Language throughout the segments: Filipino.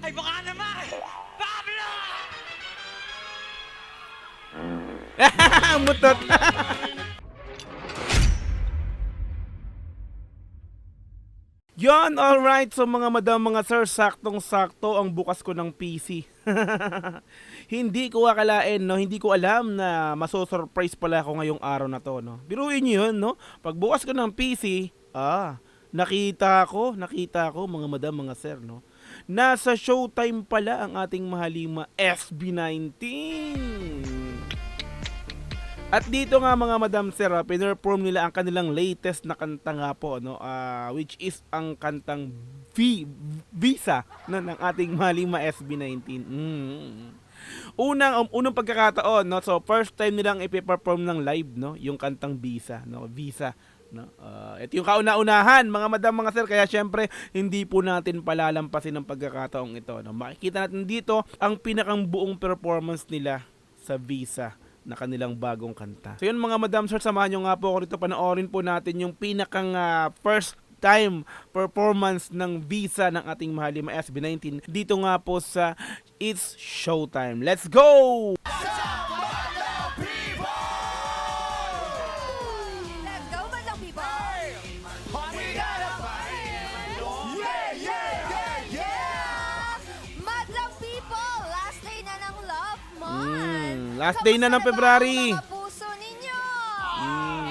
Ay baka naman! Pablo! Mutot. Yon, alright. So mga madam, mga sir, saktong-sakto ang bukas ko ng PC. Hindi ko akalain, no? Hindi ko alam na maso-surprise pala ako ngayong araw na to, no? Biruin niyo yun, no? Pag bukas ko ng PC, nakita ko, mga madam, mga sir, no? Nasa Showtime pala ang ating mahalima SB19. At dito nga mga madam sir, pinerform nila ang kanilang latest na kanta nga po, no? Which is ang kantang Visa ng ating mahalima SB19. Unang pagkakataon, no? So first time nilang ipe-perform ng live, no? Yung kantang Visa, no? Visa, no? Ito yung kauna-unahan mga madam, mga sir, kaya syempre hindi po natin palalampasin ang pagkakataong ito, no? Makikita natin dito ang pinakang buong performance nila sa Visa na kanilang bagong kanta. So yun mga madam sir, samahan nyo nga po ako rito, panoorin po natin yung pinakang first time performance ng Visa ng ating mahalima SB19 dito nga po sa It's Showtime. Let's go! Let's go, madlang people! Madlang people! Last day na ng love month! Last day na ng February. Kamusta mga puso ninyo?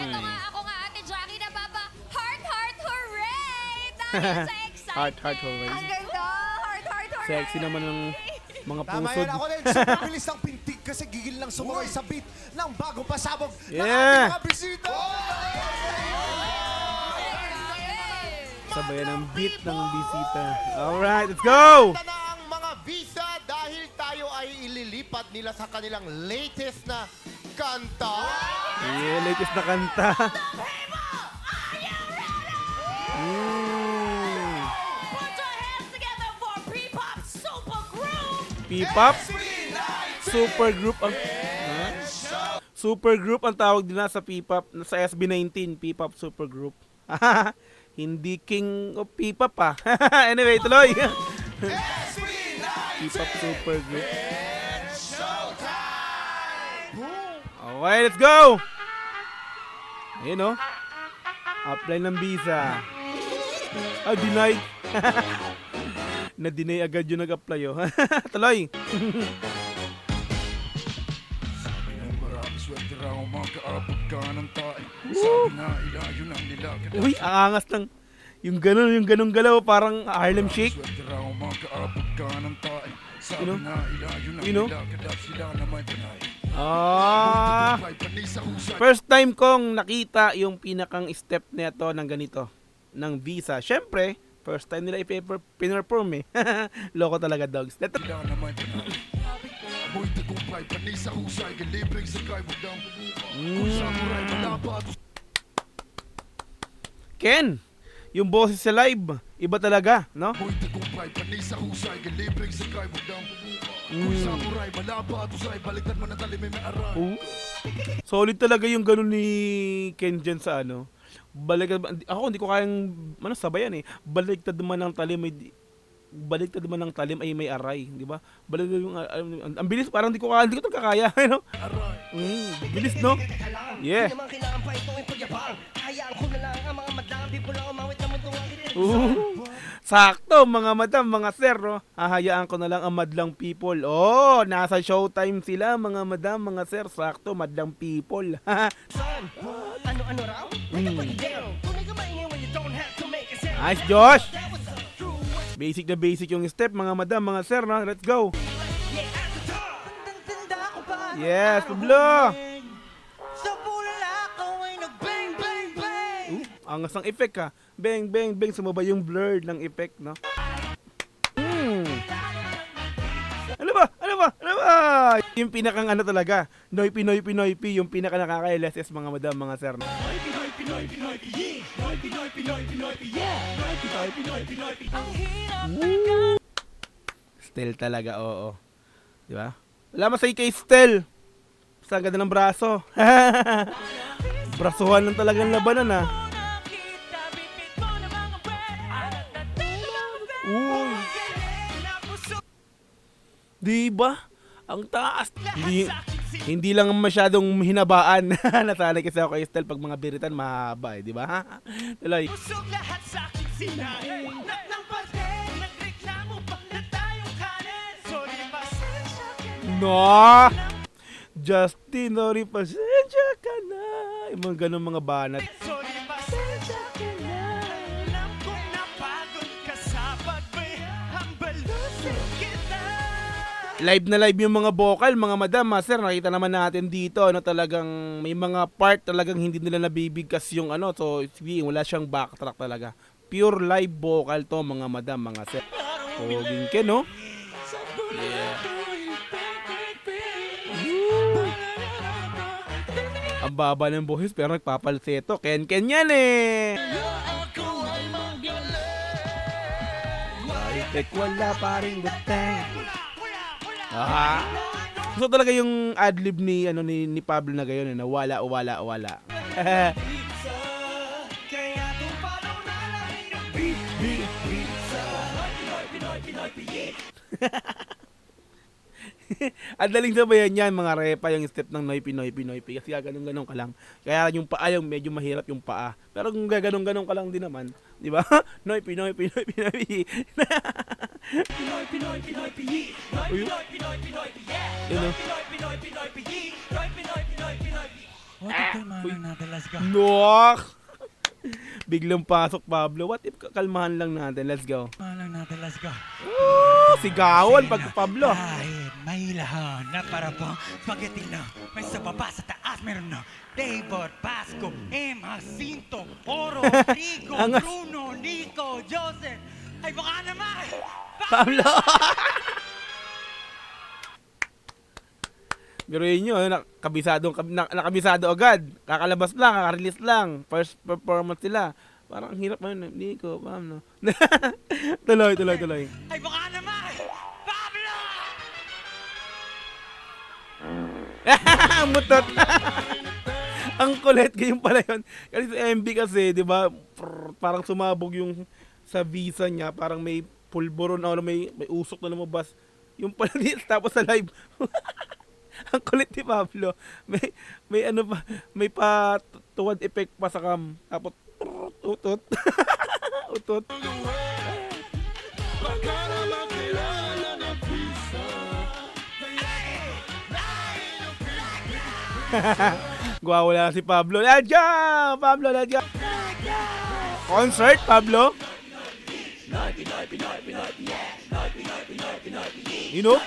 Eto nga, ako nga, Ate Jackie na Papa. Heart, heart, hooray! Dahil sa excitement. Heart, hooray. Ang ganda! Heart, heart, heart! Sexy naman ng mga Tama pusod. yan, ako rin super bilis ng pintig kasi gigil lang sumaway sa beat ng bagong pasabog ng Yeah. ating mga bisita. Sabayan ng beat ng bisita. Alright, let's go! Handa na ang mga visa dahil tayo ay ililipat nila sa kanilang latest na kanta. Yeah, latest na kanta. Put your hands together for P-Pop Super Group! P-pop super group ang super group ang tawag nila sa P-pop sa SB19, P-pop super group. Hindi king of P-pop pa. Anyway, tuloy. P-pop super group. Okay, let's go. Ayun, no? Apply ng visa. Denied. Na-deny agad yung nag-apply, oh. Tuloy. Uy, ang angas ng yung ganung galaw, parang Harlem Shake. You know? First time kong nakita yung pinakang step nito ng ganito, ng Visa. Syempre, first time nila i-perform eh. Loko talaga, dogs. Ken, yung boses sa live, iba talaga, no? Solid talaga yung ganun ni Ken dyan sa ano. Ako hindi ko kayang sabayan eh. Baliktad naman ng talim ay may aray, di ba? Baliktad yung ang bilis, parang hindi ko to kakaya, no? Bilis, no? Yeah. Sakto mga madam, mga sir, no? Hahayaan ko na lang ang madlang people. Oh, nasa Showtime sila mga madam, mga sir. Sakto, madlang people. Ano raw? Tunay ka maingay when you don't have to make a sound. Nice, Josh. Basic na basic yung step mga madam, mga sir, no? Let's go. Yes, Pablo. Sa bulak ko ay nag-bang, bang, bang. Angas ng effect ha. Bang, bang, bang. Sumaba yung blur ng effect, no? Ano ba? Yung pinakang ano talaga. Noipi, yung pinaka nakaka-LSS mga madam, mga sir. No? Still talaga, oo. Di ba? Wala masay kay Stel. Sa ganda ng braso. Brasuhan lang talagang labanan ha. Uy. Di ba? Ang taas. Hindi lang masyadong hinabaan. Nasanay kasi ako kay Estel pag mga biritan mahaba eh, di ba? Tuloy. Busog lahat sa aking sinahin. Ng patin, nagreklamo pa na tayong kanin. Sorry, pasensya ka na. No! Justin, sorry, pasensya ka na. Yung mga ganun mga banat. Sorry, pasensya ka na. Alam kong napagod ka sa pagbay. Ang balusin kita. Live na live yung mga vocal, mga madam, sir, nakita naman natin dito, ano, talagang may mga part talagang hindi nila nabibigkas yung ano, so wala siyang backtrack talaga. Pure live vocal to, mga madam, mga sir. Poging ke, no? Yeah. Ang baba ng boses pero nagpapalseto. Ken yan eh. Kahit wala pa rin gateng. Ah. So talaga yung adlib ni ni Pablo na gayon na wala. Kaya tumalaw na lang yung beat sa Pinoy. Ang daling sabayan yan, mga repa, yung step ng Noy Pinoy. Kasi ganun ka lang. Kaya yung paa, yung medyo mahirap yung paa. Pero kung ganun ka lang din naman, di ba? Noy Pinoy. Nok! Biglang pasok, Pablo. What if kalmahan lang natin? Let's go. Let's go. Sigawan pag Pablo. Kahit may lahon na para pang spaghetti na may sa baba sa taas meron na David, Pasco, M. Jacinto, Oro, Rico, Angas. Bruno, Nico, Joseph. Ay baka naman! Pablo! Pero yun yun, nakabisado agad. Kakalabas lang, kakarelease lang. First performance nila. Parang ang hirap man, Nico, Pablo. Tuloy. Ay baka naman! Pablo! Mutot. Ang kulit, ganyan pala yun. Kasi sa MB kasi, di ba, parang sumabog yung sa visa niya, parang may pulburon na may usok na lumabas. Yung pala dito, tapos sa live. Ang kulit ni Pablo. May ano pa, may pa tuwad effect pa sa cam. Tapos utot. Utot. Wala si Pablo. Nadya! Pablo, nadya! Concert, Pablo? You know?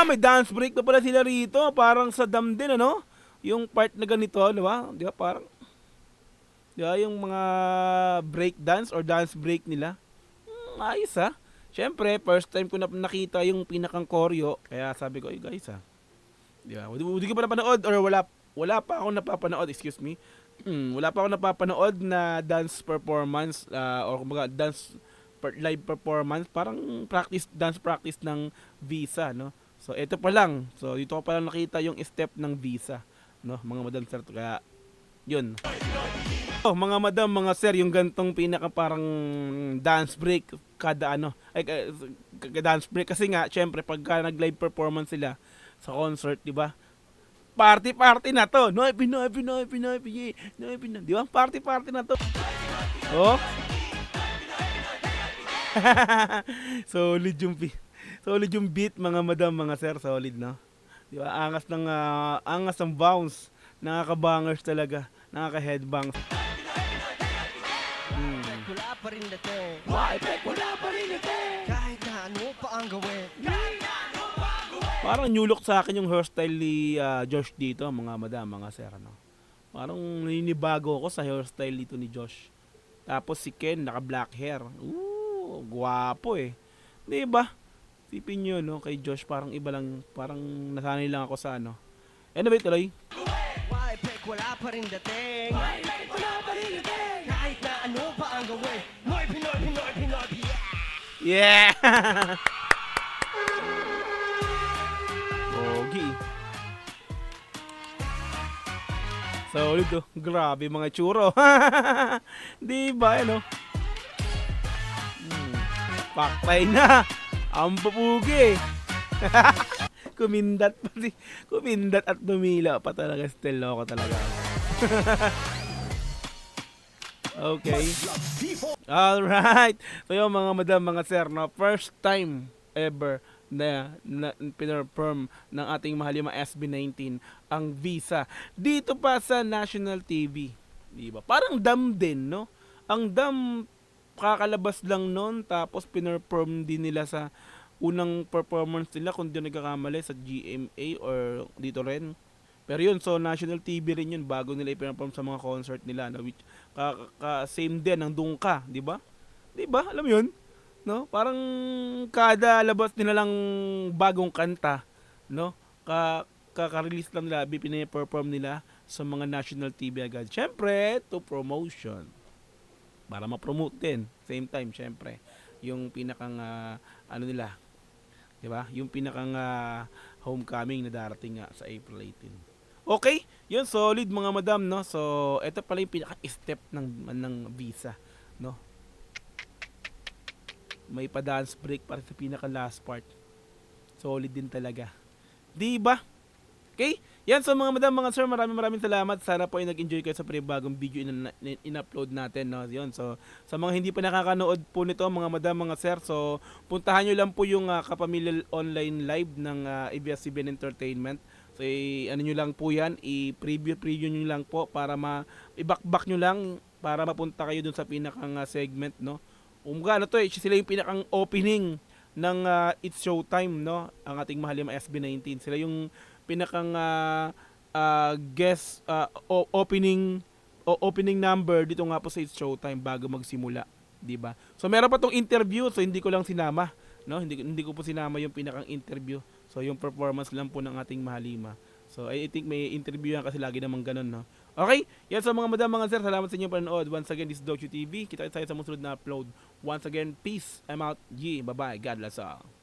May dance break na pala sila rito. Parang sa dam din, ano? Yung part na ganito, di ba? Di ba, parang... Di ba, yung mga break dance or dance break nila. Ayos, ha? Siyempre, first time ko na nakita yung pinakang choreo. Kaya sabi ko, guys, ha? Di ba? Hindi ko pa napanood or wala pa ako napapanood, excuse me. Wala pa ako napapanood na dance performance or kumbaga live performance, parang dance practice ng Visa, no? So ito pa lang. So dito ko pa lang nakita yung step ng Visa, no? Mga madam sir, kaya yun. Mga madam, mga sir, yung gantong pinaka parang dance break kada dance break kasi nga syempre pagka nag-live performance sila sa concert, di ba? Party na to. Pinoy. Di ba? Party na to. Oh. Solid yung beat, mga madam, mga sir, solid, no? Di ba? Angas ng bounce. Nakaka-bangers talaga. Nakaka-headbangs. Wala pa rin dating. Wala pa rin ito! Kahit na ano pa ang gawin. Parang nulok sa akin yung hairstyle ni Josh dito, mga madam, mga sir, no? Parang naninibago ako sa hairstyle dito ni Josh. Tapos si Ken, naka-black hair. Guwapo eh. Di ba? Sipin nyo, no? Kay Josh, parang iba lang. Parang nasanay lang ako sa ano. Anyway, tuloy. Wala pa rin dating. Kahit na ano pa ang gawin. Pinoy. Yeah! Pogi. Solid to. Grabe mga tsuro. Di ba, ano? Paktay na. Ang papugi. Kumindat pa si kumindat at dumila pa talaga, still loko talaga. Okay. Alright. So yung mga madam, mga sir, no, first time ever na pinperform ng ating mahalima SB19 ang Visa dito pa sa national TV, di ba? Parang dam din, no? Ang dam kakalabas lang noon, tapos pinperform din nila sa unang performance nila, kung di nagkakamali, sa GMA or dito rin. Pero yun, so national TV rin yun bago nila i-perform sa mga concert nila, no? Which same din ang Dungka, di ba? Di ba? Alam mo yun? No? Parang kada labas nila lang bagong kanta, no? Kaka-release lang nila, pinaperform nila sa mga national TV agad. Syempre, to promotion. Para ma-promote din. Same time, syempre. Yung pinakang, ano nila, di ba? Yung pinakang homecoming na darating nga sa April 18. Okay, yun, solid mga madam, no? So, ito pala yung pinaka-step ng Visa, no? May pa-dance break para sa pinaka-last part. Solid din talaga. Di ba? Okay? Yan, so mga madam, mga sir, maraming salamat. Sana po ay nag-enjoy kayo sa bagong video in-upload natin, no? Yun, so sa mga hindi pa nakakanood po nito, mga madam, mga sir, so puntahan nyo lang po yung Kapamilya Online Live ng ABS-CBN Entertainment. So ano nyo lang po yan, i-preview nyo lang po para i-back nyo lang para mapunta kayo dun sa pinakang segment, no? Ano to, sila yung pinakang opening ng It's Showtime, no? Ang ating mahalima SB19. Sila yung pinakang guest opening number dito nga po sa It's Showtime bago magsimula, 'di ba? So meron pa tong interview, so hindi ko lang sinama, no? Hindi ko po sinama yung pinakang interview. So yung performance lang po ng ating mahalima. So I think may interview yan kasi lagi namang ganun, no? Okay? Yan, so mga madam, mga sir, salamat sa inyong panonood. Once again, this is Docu TV. Kita tayo sa musunod na upload. Once again, peace. I'm out. G. Bye-bye. God bless all.